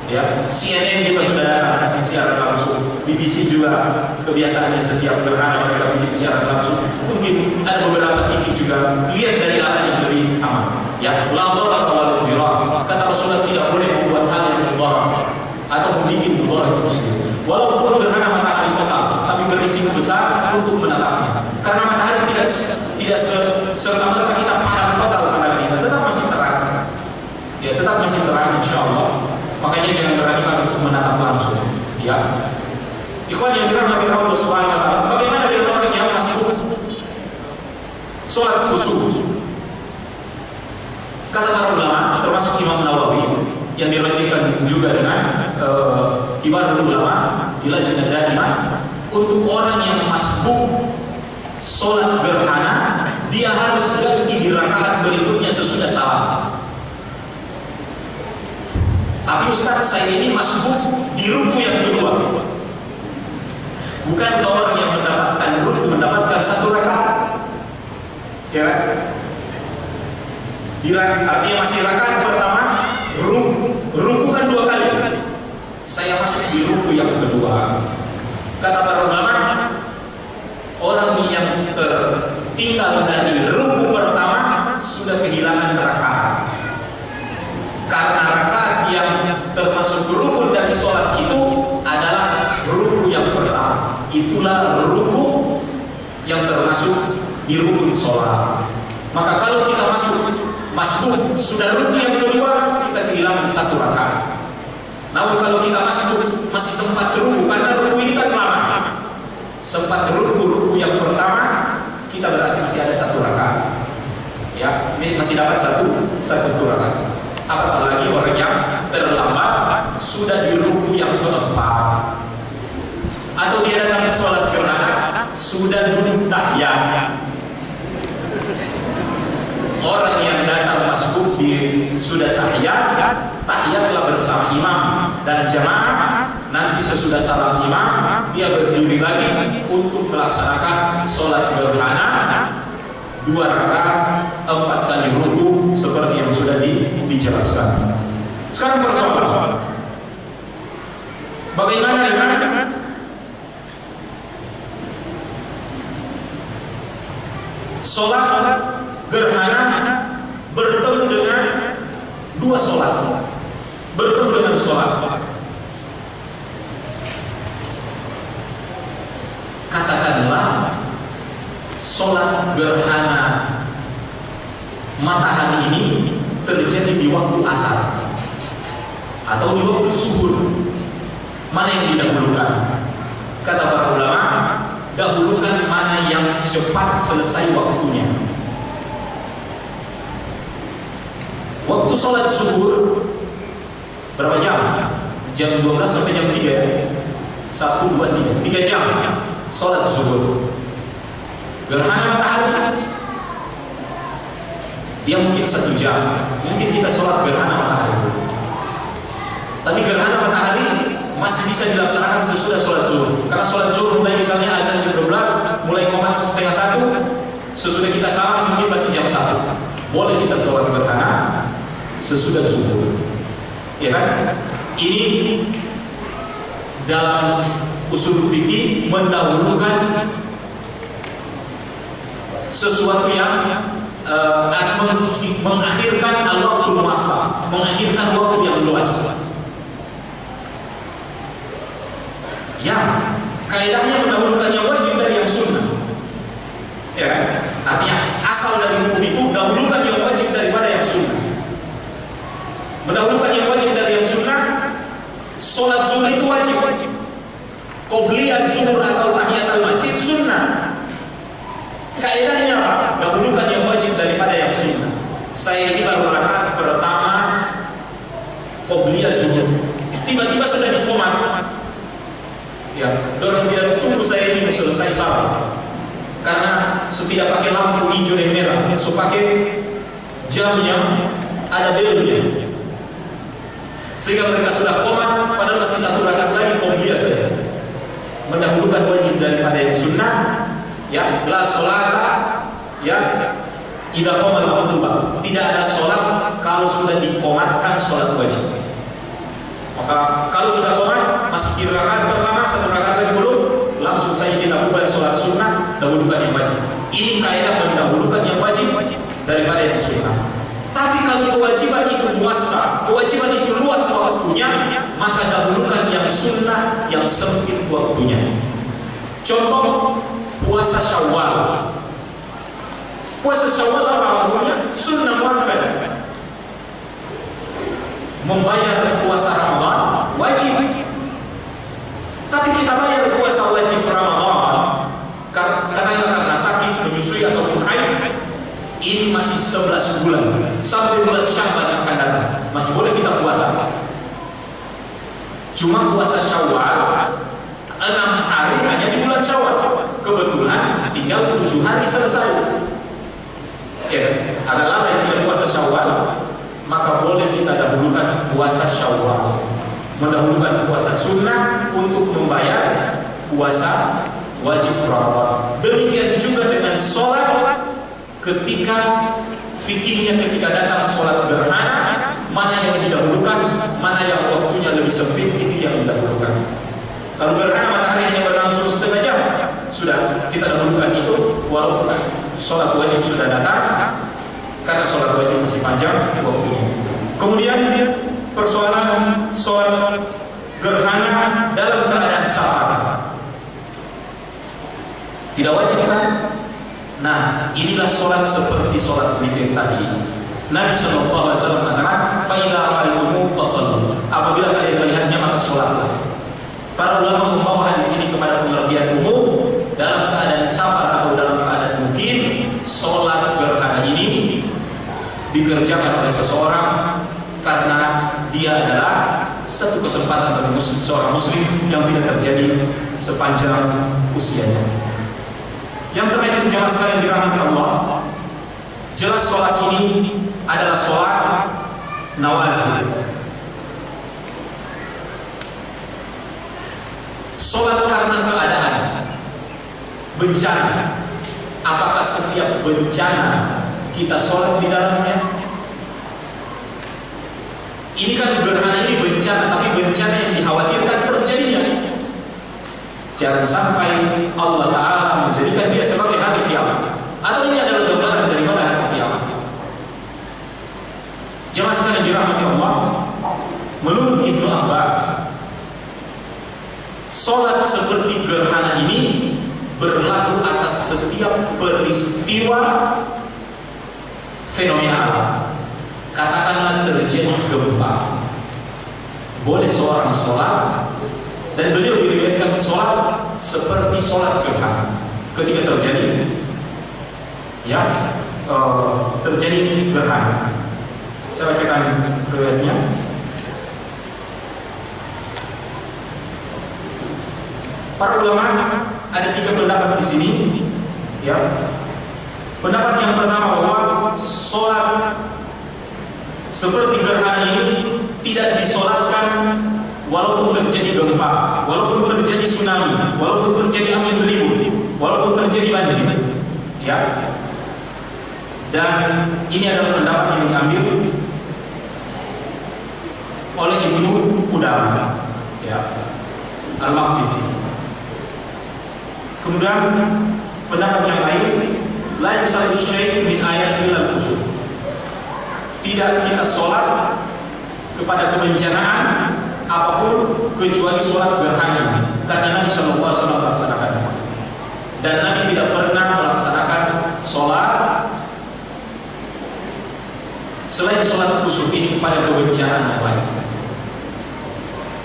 Ya, CNN juga sudah ada siaran langsung. BBC juga kebiasaannya setiap gerhana mereka bikin siaran langsung. Mungkin ada beberapa TV juga lihat dari arah yang lebih aman. Ya, la dharara wala dirara. Kata Rasulullah tidak boleh membuat hal yang mudarat atau membuat mudarat muslim. Walaupun gerhana matahari total, tapi berisiko besar untuk menatapnya. Karena matahari tidak serta-merta kita padam total pandangan kita, tetap masih terang. Ya, tetap masih terang insyaallah. Makanya jangan beranikan untuk menatap langsung. Ya. Ikhwan yang dirahmati Allah Subhanahu wa taala, bagaimana dengan orang yang masuk salat khusyuk? Kata para ulama, termasuk Imam Nawawi yang dirajikan juga dengan kibar ulama di Lajnah Daimah, untuk orang yang masbuk salat gerhana, dia harus ganti di rakaat berikutnya sesudah salam. Tapi Ustaz, saya ini masbuk di ruku yang kedua. Bukan orang yang mendapatkan ruku mendapatkan satu rakaat. Ya kan? Artinya masih rakaat pertama, ruku kan 2 kali. Saya masuk di ruku yang kedua. Kata para ulama, orang yang tertinggal dari ruku pertama sudah kehilangan rakaat. Karena rakaat yang termasuk rukun dari sholat itu adalah ruku yang pertama. Itulah ruku yang termasuk di rukun sholat. Maka kalau kita masbuk sudah ruku yang kedua, kita kehilangan 1 rakaat. Namun kalau kita masih sempat ruku, karena ruku ini kan lama, sempat ruku yang pertama, kita berarti masih ada 1 rakaat. Ya, ini masih dapat satu rakaat. Apalagi orang yang terlambat sudah di ruku yang keempat, atau dia datang sholat gerhana sudah duduk tahiyat. Orang yang datang masbuk sudah tahiyatlah bersama imam dan jamaah. Nanti sesudah salam imam, dia berdiri lagi untuk melaksanakan sholat gerhana 2 rakaat 4 kali ruku seperti yang sudah dijelaskan. Sekarang persoalan, bagaimana dengan sholat gerhana bertemu dengan 2 sholat, bertemu dengan sholat. Katakanlah sholat gerhana matahari ini terjadi di waktu asar atau di waktu zuhur. Mana yang didahulukan? Kata para ulama, dahulukan mana yang cepat selesai waktunya. Waktu sholat zuhur berapa jam? Jam 12 sampai jam 3 ya? 1, 2, 3 jam sholat zuhur. Gerhana matahari dia mungkin 1 jam. Mungkin kita sholat gerhana matahari. Tapi gerhana matahari masih bisa dilaksanakan sesudah sholat zuhur. Karena sholat zuhur mulai misalnya azan jam 12, mulai qomat setengah 1, sesudah kita salam mungkin masih jam 1. Boleh kita sholat gerhana sesudah zuhur. Ya kan? Ini dalam usul fikih mendahulukan sesuatu yang mengakhirkan al-waqtul muassar, mengakhirkan waktu yang luas. Yang kaidahnya mendahulukan yang wajib dari yang sunnah. Ya kan? Artinya asal dari hukum itu dahulukan yang wajib daripada yang sunnah. Mendahulukan yang wajib dari yang sunnah. Sholat zuhur itu wajib. Qobliyah zuhur atau tahiyatul masjid sunnah. Kaidahnya apa? Dahulukan yang wajib daripada yang sunnah. Saya ini baru rakaat pertama qobliyah zuhur. Tiba-tiba sudah disomat. Ya, dorong tidak tunggu saya ini selesai salat. Karena tidak pakai lampu hijau dan merah, so pakai jam yang ada belnya. Sehingga mereka sudah komat, padahal masih satu rakaat lagi qobliyah saja. Mendahulukan wajib daripada yang sunnah. Ya, la sholat, ya, idza qomat al-khutbah. Tidak ada sholat kalau sudah dikomatkan sholat wajib. Maka kalau sudah qomat, masih rakaat pertama, satu rakaat lagi belum, langsung saja kita bubar sholat sunnah, dahulukan yang wajib. Ini kaidah mendahulukan yang wajib daripada yang sunnah. Tapi kalau kewajiban itu muassas, kewajiban itu luas waktunya, maka dahulukan yang sunnah yang sempit waktunya. Contoh puasa Syawal. Puasa Syawal apa waktunya? Sunnah muakkadah. Membayar puasa Ramadan wajib. Tapi kita bayar puasa wajib Ramadan karena sakit, menyusui ataupun haid, ini masih 11 bulan sampai bulan Syawal yang akan datang, masih boleh kita puasa. Cuma puasa Syawal 6 hari hanya di bulan Syawal. Kebetulan tinggal 7 hari selesai. Ya, adalah yang tidak puasa Syawal, maka boleh kita dahulukan puasa Syawal, mendahulukan puasa sunnah untuk membayar puasa wajib Ramadan. Demikian juga dengan sholat, ketika fikirnya ketika datang sholat gerhana, mana yang didahulukan, mana yang waktunya lebih sempit, itu yang didahulukan. Kalau gerhana matahari hanya berlangsung setengah jam, sudah kita dahulukan itu, walaupun sholat wajib sudah datang, karena sholat wajib masih panjang waktunya. Kemudian persoalan sholat gerhana dalam keadaan safar, tidak wajib kan? Nah, inilah sholat seperti sholat witir tadi. Nabi SAW mengatakan, "Fa'idha ra'aytumuhu fasallu." Apabila kalian melihatnya maka sholatlah. Para ulama membawa hadis ini kepada pengertian umum dalam keadaan safar atau dalam keadaan mukim. Sholat gerhana ini dikerjakan oleh seseorang karena dia adalah satu kesempatan bagi seorang muslim yang tidak terjadi sepanjang usianya. Yang terakhir jemaah sekalian dirahmati Allah, jelas sholat ini adalah sholat nawazil. Sholat karena keadaan bencana. Apakah setiap bencana kita sholat di dalamnya? Ini kan gerhana ini bencana, tapi bencana yang dikhawatirkan terjadinya. Jangan sampai Allah Ta'ala menjadikan dia sebagai hari kiamat. Atau ini adalah gambaran daripada hari kiamat. Jemaah sekalian dirahmati Allah, menurut Ibnu Abbas, sholat seperti gerhana ini berlaku atas setiap peristiwa fenomenal. Katakanlah terjadi gempa, boleh seorang sholat, dan beliau diriwayatkan sholat seperti sholat gerhana. Ketika terjadi, terjadi gerhana. Saya bacakan riwayatnya. Para ulama ada 3 pendapat di sini. Ya. Pendapat yang pertama bahwa sholat seperti gerhana ini tidak disolatkan walaupun terjadi gempa, walaupun terjadi tsunami, walaupun terjadi angin ribut, walaupun terjadi banjir. Ya. Dan ini adalah pendapat yang diambil oleh Ibnu Qudamah. Ya. Al-Maqdisi. Kemudian pendapat yang lain, la yusalli syai' min ayat illa al-khusuf. Tidak kita sholat kepada kebencanaan apapun kecuali sholat gerhana, karena Nabi Shallallahu Alaihi Wasallam melaksanakan. Dan Nabi tidak pernah melaksanakan sholat selain sholat khusuf ini pada kebencanaan yang lain.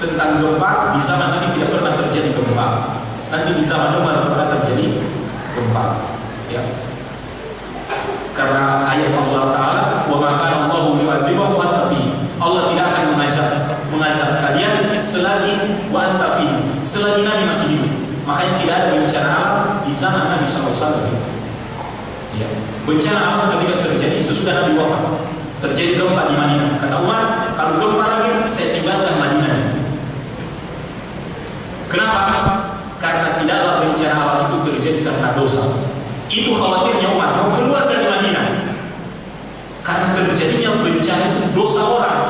Tentang gempa, di zaman Nabi tidak pernah terjadi gempa. Nanti di zaman Umar pernah terjadi gempa. Ya. Karena ayat Allah Ta'ala, wa ma kana Allahu yu'adzibahum wa anta fihim. Allah tidak akan mengazab kalian selagi wa anta fihim, selagi Nabi masih hidup. Makanya tidak ada bencana alam di zaman Nabi SAW. Ya. Bencana alam ketika terjadi sesudah Nabi wafat. Terjadi gempa di Madinah. Kata Umar, kalau gempa lagi saya tinggalkan Madinah. Kenapa? Karena tidaklah bencana alam itu terjadi karena dosa. Itu khawatirnya Umar, mau keluar dari Madinah. Karena terjadinya bencana itu dosa orang,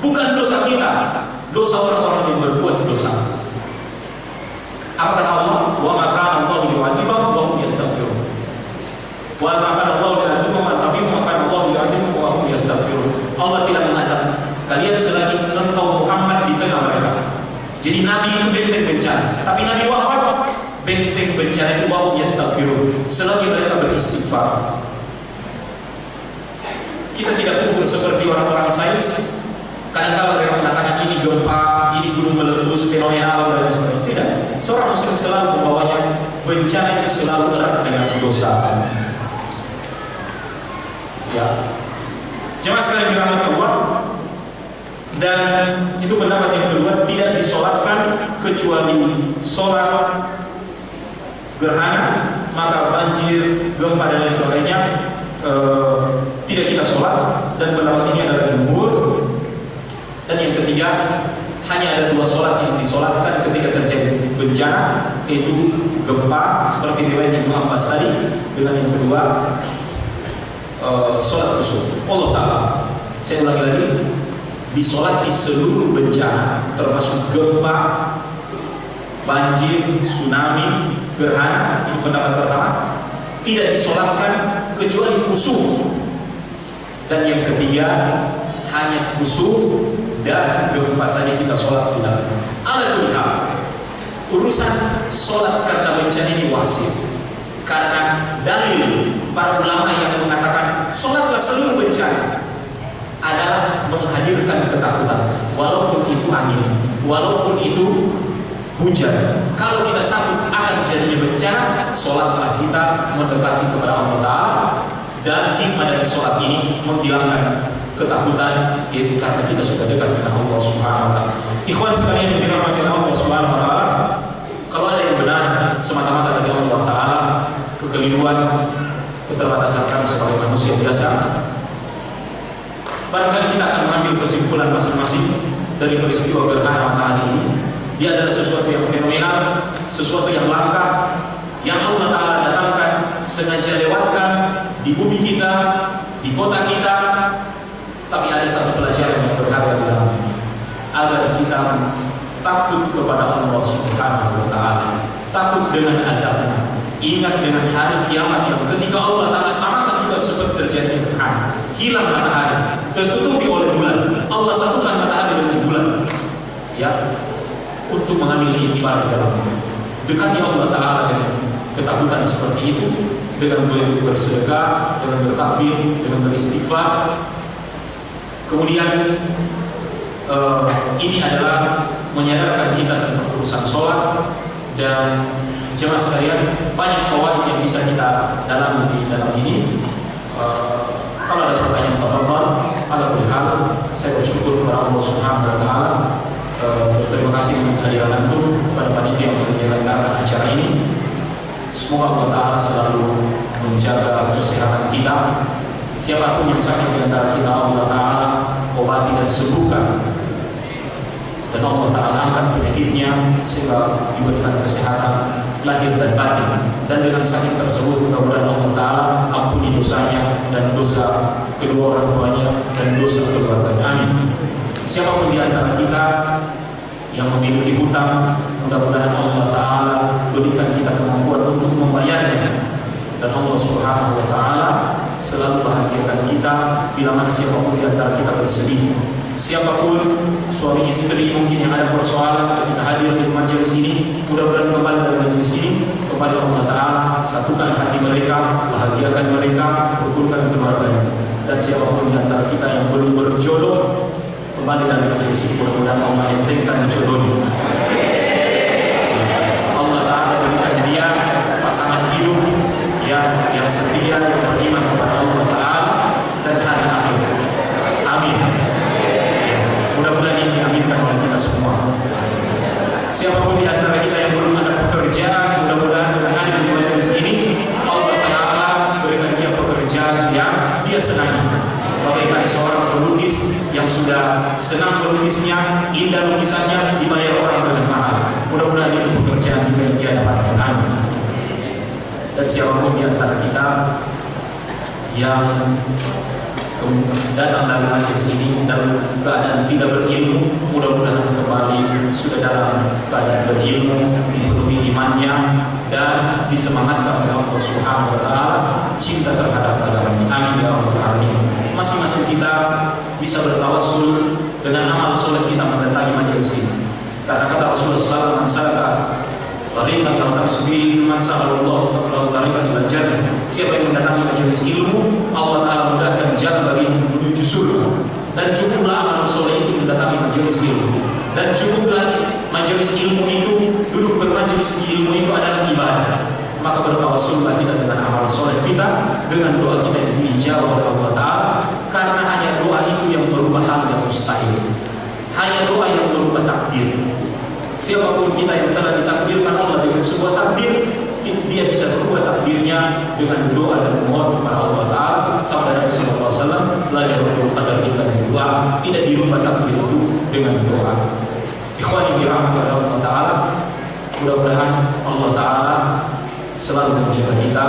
bukan dosa kita. Dosa orang-orang yang berbuat dosa. Apa kata Allah? Wa ma kana Allahu yu'adzibahum wa hum yastaghfirun. Wa ma kana Allahu yu'adzibahum wa kana Allahu yu'adzibahum wa hum yastaghfirun. Allah tidak mengazab kalian selagi engkau Muhammad di tengah mereka. Jadi Nabi itu benteng bencana, tapi Nabi wafat, benteng bencana itu wa hum yastaghfirun, selagi mereka beristighfar. Kita tidak kufur seperti orang-orang sains. Kadang-kadang mereka mengatakan ini gempa, ini gunung meletus, fenomena alam dan sebagainya. Tidak. Seorang muslim selalu membawanya bencana itu selalu erat dengan dosa. Ya. Jemaah sekalian dirahmati Allah. Dan itu pendapat yang kedua, tidak disolatkan kecuali sholat gerhana, maka banjir, gempa dan lain sebagainya tidak kita sholat. Dan pendapat ini adalah jumhur. Dan yang ketiga, hanya ada dua sholat yang disolatkan ketika terjadi bencana, yaitu gempa seperti riwayat Ibnu Abbas tadi, dengan yang kedua sholat khusuf. Allah Ta'ala, saya ulangi lagi, disolati seluruh bencana termasuk gempa, banjir, tsunami, gerhana. Ini pendapat pertama. Tidak disolatkan kecuali khusuf. Dan yang ketiga, hanya khusuf dan gempa saja kita sholat sudah. Alhamdulillah, urusan sholat karena bencana ini wasit. Karena dalil para ulama yang mengatakan sholatlah seluruh bencana adalah menghadirkan ketakutan, walaupun itu angin, walaupun itu hujan. Kalau kita takut akan jadinya bencana, sholatlah kita mendekati kepada Allah Ta'ala. Dan hikmah dari sholat ini menghilangkan ketakutan, yaitu karena kita sudah dekat dengan Allah Subhanahu wa Ta'ala. Ikhwan sekalian yang dirahmati Allah Subhanahu wa Ta'ala, kalau ada yang benar semata-mata dari Allah Ta'ala, kekeliruan, keterbatasan kami sebagai manusia biasa, barangkali kita akan mengambil kesimpulan masing-masing dari peristiwa gerhana matahari ini. Dia adalah sesuatu yang fenomenal, sesuatu yang langka, yang Allah Ta'ala datangkan, sengaja lewatkan di bumi kita, di kota kita. Tapi ada satu pelajaran yang berharga di dalam ini, agar kita takut kepada Allah Subhanahu wa Ta'ala, takut dengan azabnya, ingat dengan hari kiamat yang ketika Allah Ta'ala sama juga seperti terjadi gerhana, hilang matahari, tertutupi oleh bulan. Allah satukan matahari dengan bulan, ya, untuk mengambil iktibar di dalamnya. Dekatnya Allah Ta'ala dengan ketakutan seperti itu, dengan bersedekah, dengan bertakbir, dengan beristighfar. Kemudian ini adalah menyadarkan kita tentang urusan sholat. Dan jemaah sekalian, banyak fawaid yang bisa kita dalami di dalam ini. Kalau ada pertanyaan tafadhal. Ala kulli hal, saya bersyukur kepada Allah Subhanahu wa Ta'ala. Terima kasih dengan kehadiran antum kepada panitia yang menyelenggarakan acara ini. Semoga Allah Ta'ala selalu menjaga kesehatan kita. Siapapun yang sakit di antara kita, Allah Ta'ala obati dan sembuhkan. Dan Allah Ta'ala angkat penyakitnya sehingga diberikan kesehatan lahir dan batin. Dan dengan sakit tersebut mudah-mudahan Allah Ta'ala ampuni dosanya dan dosa kedua orang tuanya dan dosa keluarganya. Amin. Siapapun di antara kita yang memiliki hutang Mudah-mudahan Allah Ta'ala berikan kita kemampuan untuk membayarnya, dan Allah Subhanahu wa Ta'ala selalu bahagiakan kita bila mana siapapun di antara kita bersedih. Siapapun suami istri mungkin yang ada persoalan ketika hadir di majelis ini, mudah-mudahan kembali dari majelis ini kepada Allah Ta'ala, satukan hati mereka, bahagiakan mereka, rukunkan keluarganya. Dan siapapun di antara kita yang belum berjodoh, kembali dari majelis ini, mudah-mudahan Allah entengkan jodohnya. Allah Ta'ala berikan dia pasangan hidup yang setia, yang beriman kepada Allah Ta'ala dan hari akhir. Amin. Mudah-mudahan ini diaminkan oleh kita semua. Siapapun di antara kita yang belum ada pekerjaan, mudah-mudahan dengan hadir di majelis ini Allah Ta'ala berikan dia pekerjaan yang dia senangi. Bagaikan seorang pelukis yang sudah senang melukisnya, indah lukisannya, dibayar orang dengan mahal. Mudah-mudahan itu pekerjaan juga yang dia dapatkan. Amin. Dan siapapun di antara kita yang datang dari majelis ini dalam keadaan tidak berilmu, mudah-mudahan kembali sudah dalam keadaan berilmu, dipenuhi imannya, dan disemangatkan oleh Allah Subhanahu wa Ta'ala cinta terhadap agamanya. Amin ya rabbal alamin. Masing-masing kita bisa bertawassul dengan amal soleh kita mendatangi majelis ini. Karena kata Rasulullah SAW, tariqan yang tamsubi man sa'alallahu lahu tariqan ila jannah. Siapa yang mendatangi majelis ilmu, Allah Ta'ala mudahkan jalan baginya menuju surga. Dan cukuplah amal soleh itu mendatangi majelis ilmu. Dan cukuplah majelis ilmu itu, duduk bermajelis ilmu itu adalah ibadah. Maka bertawassullah kita dengan amal soleh kita, dengan doa kita yang dijawab oleh Allah Ta'ala. Karena hanya doa itu yang berubah hal yang mustahil. Hanya doa yang berubah takdir. Siapapun kita yang telah ditakdirkan Allah dengan sebuah takdir, dia bisa berubah takdirnya dengan doa dan memohon kepada Allah Ta'ala. Sabda Rasulullah SAW, la yarudul qadar illa doa, tidak dirubah takdir itu dengan doa. Ikhwani dirahmati Allah Ta'ala, mudah-mudahan Allah Ta'ala selalu menjaga kita,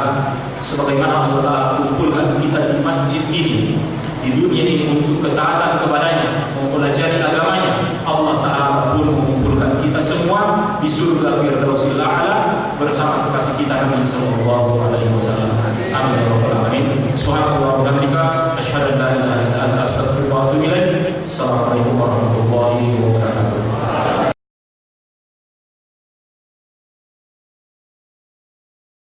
sebagaimana Allah Ta'ala kumpulkan kita di masjid ini, di dunia ini untuk ketaatan kepadanya, mempelajari agamanya. Allah Ta'ala pun mengumpulkan kita semua di surga Firdausil A'la bersama kekasih kita Nabi sallallahu alaihi wasallam. Amin ya rabbal alamin. Subhanallah.